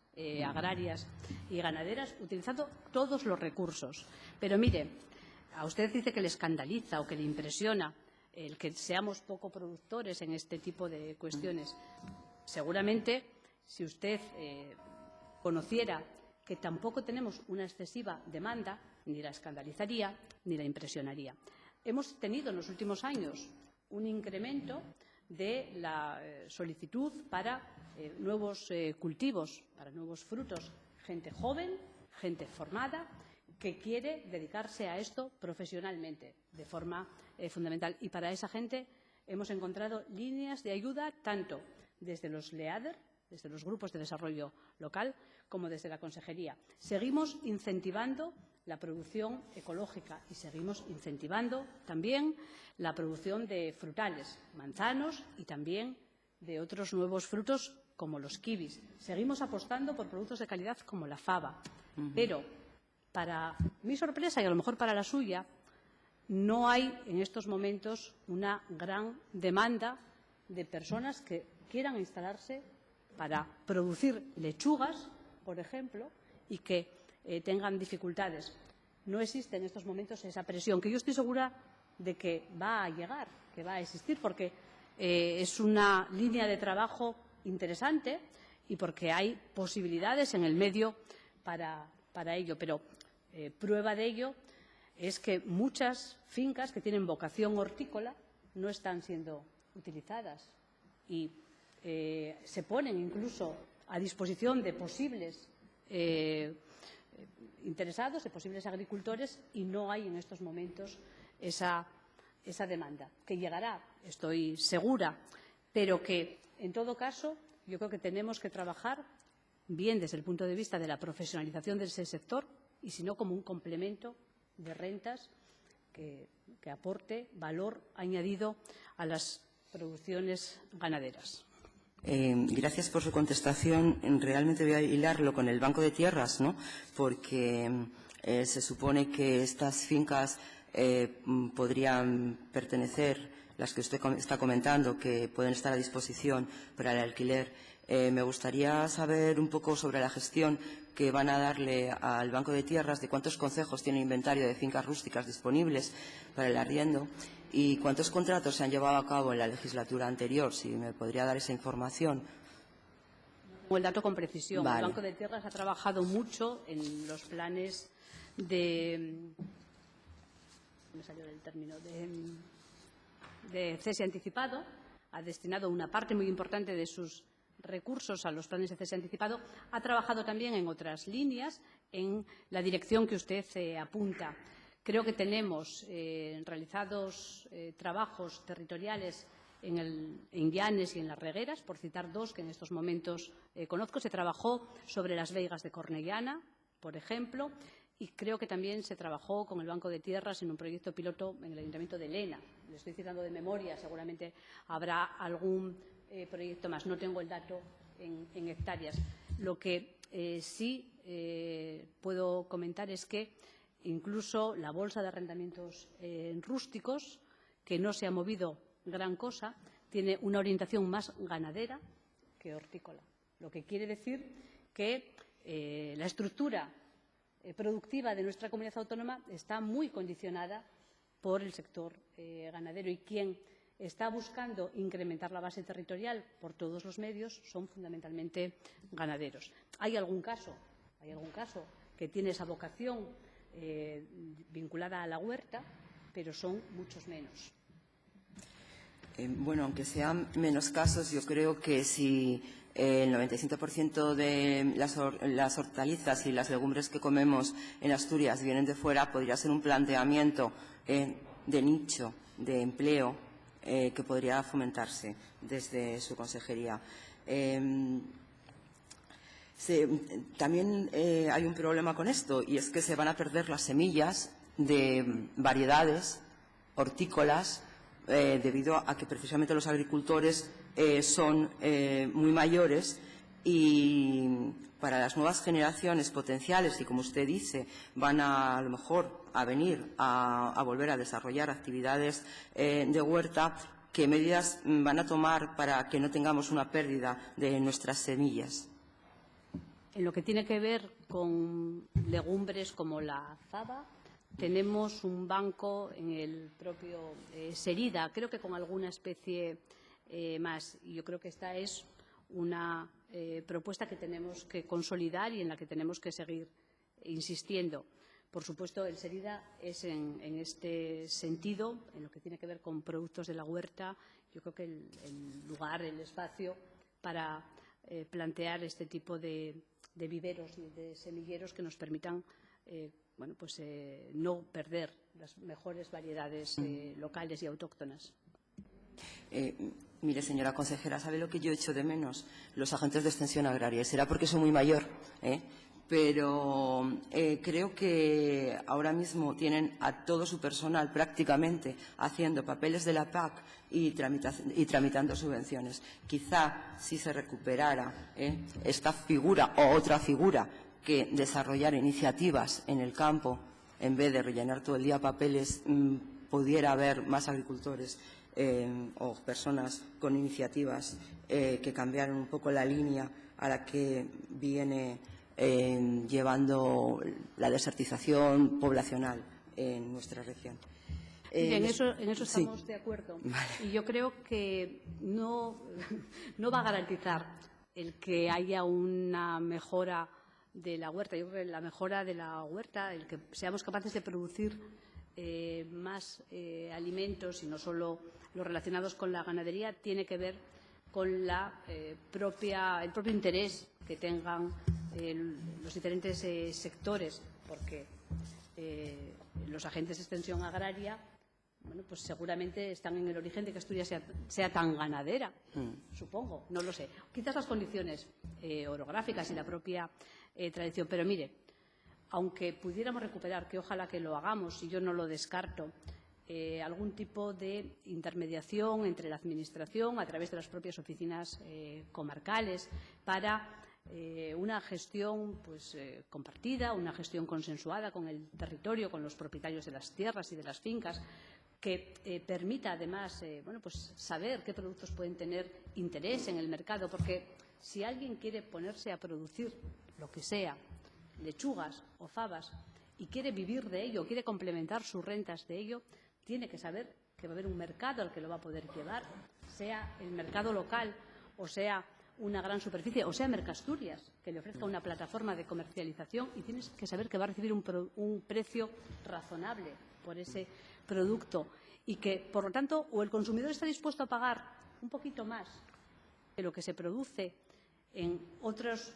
agrarias y ganaderas utilizando todos los recursos. Pero mire, a usted dice que le escandaliza o que le impresiona el que seamos poco productores en este tipo de cuestiones. Seguramente, si usted conociera que tampoco tenemos una excesiva demanda, ni la escandalizaría ni la impresionaría. Hemos tenido en los últimos años un incremento de la solicitud para nuevos cultivos, para nuevos frutos, gente joven, gente formada, que quiere dedicarse a esto profesionalmente de forma fundamental. Y para esa gente hemos encontrado líneas de ayuda tanto desde los LEADER, desde los grupos de desarrollo local, como desde la consejería. Seguimos incentivando la producción ecológica y seguimos incentivando también la producción de frutales, manzanos y también de otros nuevos frutos como los kiwis. Seguimos apostando por productos de calidad como la faba. Pero, para mi sorpresa y a lo mejor para la suya, no hay en estos momentos una gran demanda de personas que quieran instalarse para producir lechugas, por ejemplo, y que tengan dificultades. No existe en estos momentos esa presión, que yo estoy segura de que va a llegar, que va a existir, porque es una línea de trabajo interesante y porque hay posibilidades en el medio para ello. Pero Prueba de ello es que muchas fincas que tienen vocación hortícola no están siendo utilizadas y se ponen incluso a disposición de posibles interesados, de posibles agricultores, y no hay en estos momentos esa demanda, que llegará, estoy segura, pero que, en todo caso, yo creo que tenemos que trabajar bien desde el punto de vista de la profesionalización de ese sector y, si no, como un complemento de rentas que aporte valor añadido a las producciones ganaderas. Gracias por su contestación. Realmente voy a hilarlo con el Banco de Tierras, ¿no? Porque se supone que estas fincas podrían pertenecer, las que usted está comentando, que pueden estar a disposición para el alquiler. Me gustaría saber un poco sobre la gestión que van a darle al Banco de Tierras, de cuántos concejos tiene inventario de fincas rústicas disponibles para el arriendo y cuántos contratos se han llevado a cabo en la legislatura anterior. Si me podría dar esa información. O el dato con precisión. Vale. El Banco de Tierras ha trabajado mucho en los planes de cese anticipado, ha destinado una parte muy importante de sus recursos a los planes de cese anticipado, ha trabajado también en otras líneas, en la dirección que usted apunta. Creo que tenemos realizados trabajos territoriales en Llanes y en Las Regueras, por citar dos que en estos momentos conozco. Se trabajó sobre las veigas de Cornellana, por ejemplo, y creo que también se trabajó con el Banco de Tierras en un proyecto piloto en el Ayuntamiento de Lena. Le estoy citando de memoria, seguramente habrá algún proyecto más. No tengo el dato en hectáreas. Lo que sí puedo comentar es que incluso la bolsa de arrendamientos rústicos, que no se ha movido gran cosa, tiene una orientación más ganadera que hortícola. Lo que quiere decir que la estructura productiva de nuestra comunidad autónoma está muy condicionada por el sector ganadero, y quien está buscando incrementar la base territorial por todos los medios son fundamentalmente ganaderos. Hay algún caso que tiene esa vocación vinculada a la huerta, pero son muchos menos. Bueno, aunque sean menos casos, yo creo que si el 95% de las hortalizas y las legumbres que comemos en Asturias vienen de fuera, podría ser un planteamiento de nicho, de empleo, que podría fomentarse desde su consejería. También hay un problema con esto, y es que se van a perder las semillas de variedades hortícolas debido a que precisamente los agricultores son muy mayores, y para las nuevas generaciones potenciales, y como usted dice, van a lo mejor a venir a volver a desarrollar actividades de huerta, ¿qué medidas van a tomar para que no tengamos una pérdida de nuestras semillas? En lo que tiene que ver con legumbres como la faba, tenemos un banco en el propio Serida, creo que con alguna especie más. Y yo creo que esta es una propuesta que tenemos que consolidar y en la que tenemos que seguir insistiendo. Por supuesto, el Serida es en este sentido, en lo que tiene que ver con productos de la huerta, yo creo que el lugar, el espacio para plantear este tipo de viveros y de semilleros que nos permitan no perder las mejores variedades locales y autóctonas. Mire, señora consejera, ¿sabe lo que yo echo de menos? Los agentes de extensión agraria. Será porque soy muy mayor, pero creo que ahora mismo tienen a todo su personal prácticamente haciendo papeles de la PAC y tramitando subvenciones. Quizá si se recuperara esta figura o otra figura que desarrollar iniciativas en el campo, en vez de rellenar todo el día papeles, pudiera haber más agricultores o personas con iniciativas que cambiaran un poco la línea a la que viene llevando la desertización poblacional en nuestra región. En eso estamos de acuerdo. Vale. Y yo creo que no va a garantizar el que haya una mejora de la huerta. Yo creo que la mejora de la huerta, el que seamos capaces de producir más alimentos y no solo los relacionados con la ganadería, tiene que ver con el propio interés que tengan los diferentes sectores, porque los agentes de extensión agraria, bueno, pues seguramente están en el origen de que Asturias sea tan ganadera, supongo, no lo sé. Quizás las condiciones orográficas y la propia tradición, pero mire, aunque pudiéramos recuperar, que ojalá que lo hagamos, y yo no lo descarto, algún tipo de intermediación entre la Administración a través de las propias oficinas comarcales para una gestión pues, compartida, una gestión consensuada con el territorio, con los propietarios de las tierras y de las fincas, que permita además bueno, pues saber qué productos pueden tener interés en el mercado, porque si alguien quiere ponerse a producir lo que sea, lechugas o fabas, y quiere vivir de ello, quiere complementar sus rentas de ello, tiene que saber que va a haber un mercado al que lo va a poder llevar, sea el mercado local o sea una gran superficie, o sea Mercasturias, que le ofrezca una plataforma de comercialización, y tienes que saber que va a recibir un precio razonable por ese producto y que, por lo tanto, o el consumidor está dispuesto a pagar un poquito más de lo que se produce en otras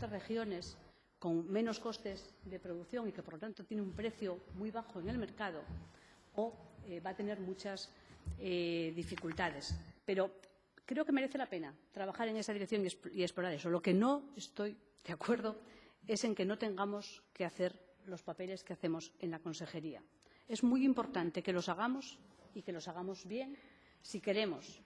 regiones con menos costes de producción y que, por lo tanto, tiene un precio muy bajo en el mercado, o va a tener muchas dificultades. Pero creo que merece la pena trabajar en esa dirección y explorar eso. Lo que no estoy de acuerdo es en que no tengamos que hacer los papeles que hacemos en la consejería. Es muy importante que los hagamos y que los hagamos bien si queremos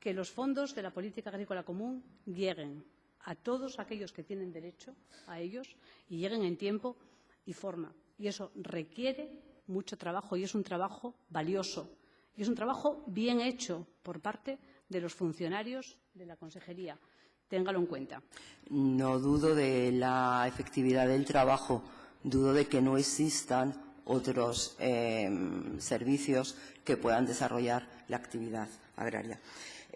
que los fondos de la política agrícola común lleguen a todos aquellos que tienen derecho a ellos y lleguen en tiempo y forma. Y eso requiere mucho trabajo y es un trabajo valioso. Y es un trabajo bien hecho por parte de los funcionarios de la consejería. Téngalo en cuenta. No dudo de la efectividad del trabajo, dudo de que no existan otros servicios que puedan desarrollar la actividad agraria.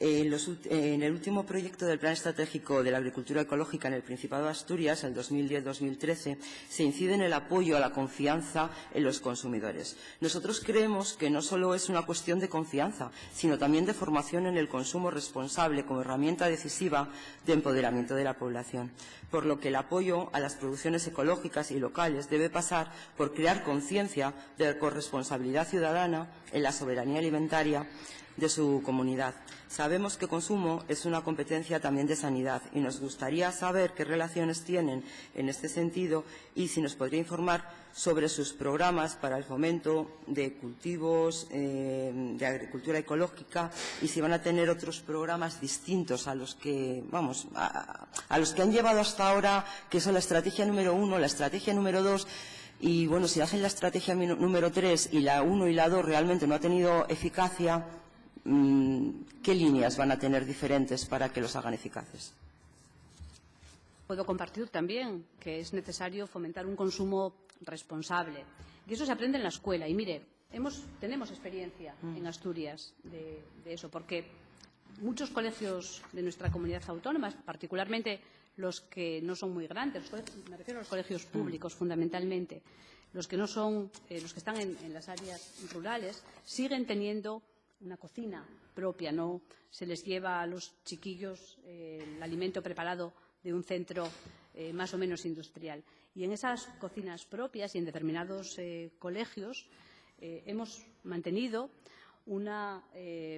En el último proyecto del Plan Estratégico de la Agricultura Ecológica en el Principado de Asturias, el 2010-2013, se incide en el apoyo a la confianza en los consumidores. Nosotros creemos que no solo es una cuestión de confianza, sino también de formación en el consumo responsable como herramienta decisiva de empoderamiento de la población, por lo que el apoyo a las producciones ecológicas y locales debe pasar por crear conciencia de corresponsabilidad ciudadana en la soberanía alimentaria de su comunidad. Sabemos que consumo es una competencia también de sanidad y nos gustaría saber qué relaciones tienen en este sentido y si nos podría informar sobre sus programas para el fomento de cultivos de agricultura ecológica y si van a tener otros programas distintos a los que, a los que han llevado hasta ahora, que son la estrategia número 1, la estrategia número 2. Y, bueno, si hacen la estrategia número 3 y la 1 y la 2 realmente no ha tenido eficacia, ¿qué líneas van a tener diferentes para que los hagan eficaces? Puedo compartir también que es necesario fomentar un consumo responsable. Y eso se aprende en la escuela. Y, mire, tenemos experiencia en Asturias de eso, porque muchos colegios de nuestra comunidad autónoma, particularmente los que no son muy grandes, me refiero a los colegios públicos fundamentalmente, los que no son, los que están en las áreas rurales, siguen teniendo una cocina propia, no se les lleva a los chiquillos el alimento preparado de un centro más o menos industrial. Y en esas cocinas propias y en determinados colegios hemos mantenido una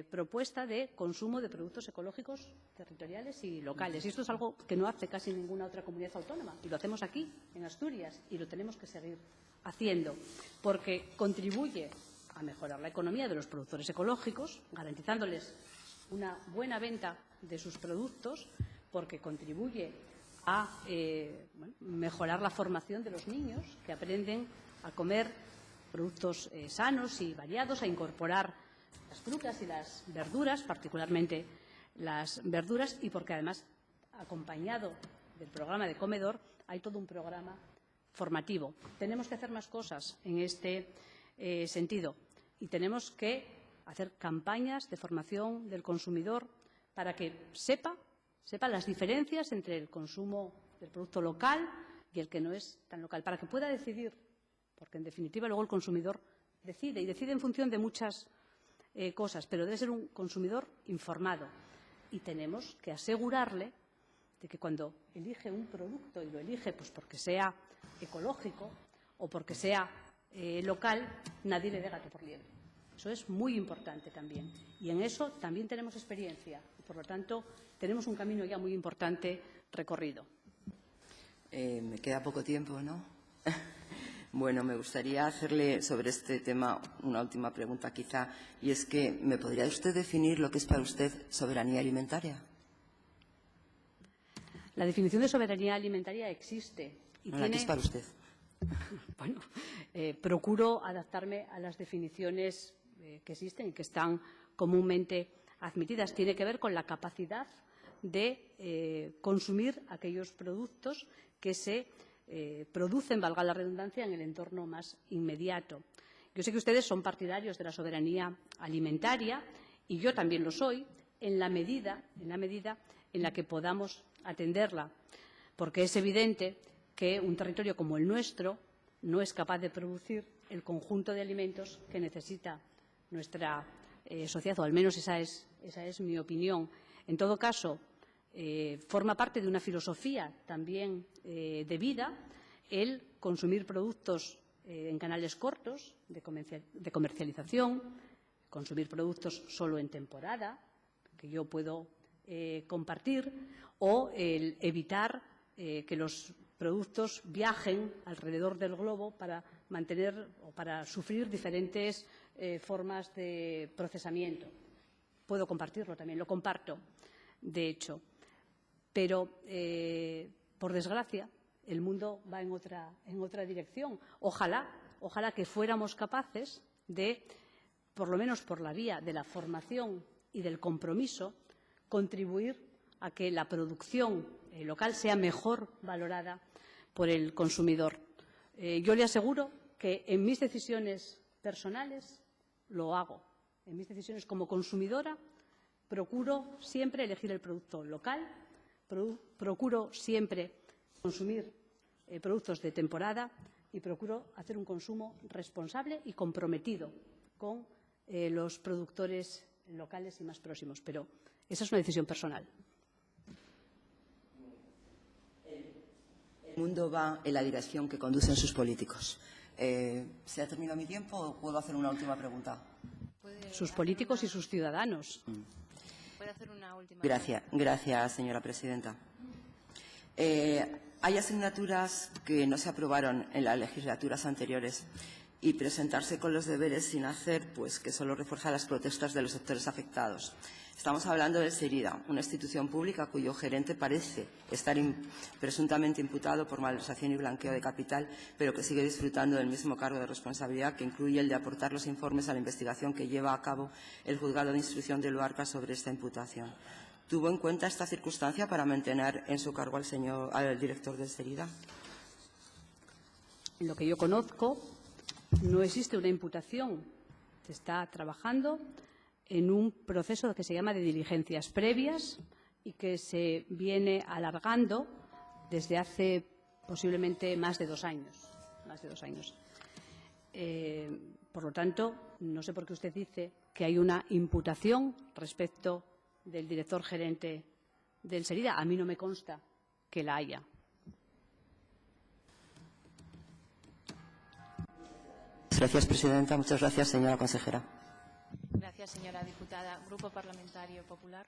propuesta de consumo de productos ecológicos territoriales y locales. Y esto es algo que no hace casi ninguna otra comunidad autónoma. Y lo hacemos aquí, en Asturias, y lo tenemos que seguir haciendo, porque contribuye a mejorar la economía de los productores ecológicos, garantizándoles una buena venta de sus productos, porque contribuye a mejorar la formación de los niños que aprenden a comer productos sanos y variados, a incorporar las frutas y las verduras, particularmente las verduras, y porque además, acompañado del programa de comedor, hay todo un programa formativo. Tenemos que hacer más cosas en este sentido y tenemos que hacer campañas de formación del consumidor para que sepa las diferencias entre el consumo del producto local y el que no es tan local, para que pueda decidir, porque en definitiva luego el consumidor decide, y decide en función de muchas cosas, pero debe ser un consumidor informado. Y tenemos que asegurarle de que cuando elige un producto, y lo elige pues porque sea ecológico o porque sea local, nadie le dé gato por liebre. Eso es muy importante también. Y en eso también tenemos experiencia. Y, por lo tanto, tenemos un camino ya muy importante recorrido. Me queda poco tiempo, ¿no? Bueno, me gustaría hacerle sobre este tema una última pregunta, quizá, y es que ¿me podría usted definir lo que es para usted soberanía alimentaria? La definición de soberanía alimentaria existe. Y ¿Qué es para usted? Bueno, procuro adaptarme a las definiciones que existen y que están comúnmente admitidas. Tiene que ver con la capacidad de consumir aquellos productos que se producen, valga la redundancia, en el entorno más inmediato. Yo sé que ustedes son partidarios de la soberanía alimentaria y yo también lo soy en la medida en la que podamos atenderla, porque es evidente que un territorio como el nuestro no es capaz de producir el conjunto de alimentos que necesita nuestra sociedad, o al menos esa es mi opinión. En todo caso, forma parte de una filosofía también de vida el consumir productos en canales cortos de comercialización, consumir productos solo en temporada, que yo puedo compartir, o el evitar que los productos viajen alrededor del globo para mantener o para sufrir diferentes formas de procesamiento. Puedo compartirlo también, lo comparto, de hecho. Pero, por desgracia, el mundo va en otra dirección. Ojalá que fuéramos capaces de, por lo menos por la vía de la formación y del compromiso, contribuir a que la producción local sea mejor valorada por el consumidor. Yo le aseguro que en mis decisiones personales lo hago. En mis decisiones como consumidora procuro siempre elegir el producto local, procuro siempre consumir productos de temporada y procuro hacer un consumo responsable y comprometido con los productores locales y más próximos. Pero esa es una decisión personal. El mundo va en la dirección que conducen sus políticos. ¿Se ha terminado mi tiempo o puedo hacer una última pregunta? Sus políticos y sus ciudadanos. ¿Puede hacer una última pregunta? Gracias, señora presidenta. Hay asignaturas que no se aprobaron en las legislaturas anteriores y presentarse con los deberes sin hacer, pues que solo refuerza las protestas de los sectores afectados. Estamos hablando del SERIDA, una institución pública cuyo gerente parece estar presuntamente imputado por malversación y blanqueo de capital, pero que sigue disfrutando del mismo cargo de responsabilidad que incluye el de aportar los informes a la investigación que lleva a cabo el Juzgado de Instrucción de Luarca sobre esta imputación. ¿Tuvo en cuenta esta circunstancia para mantener en su cargo al director del SERIDA? En lo que yo conozco, no existe una imputación. Se está trabajando en un proceso que se llama de diligencias previas y que se viene alargando desde hace posiblemente más de 2 años. Por lo tanto, no sé por qué usted dice que hay una imputación respecto del director gerente del SERIDA. A mí no me consta que la haya. Gracias, presidenta. Muchas gracias, señora consejera. Gracias, señora diputada. Grupo Parlamentario Popular.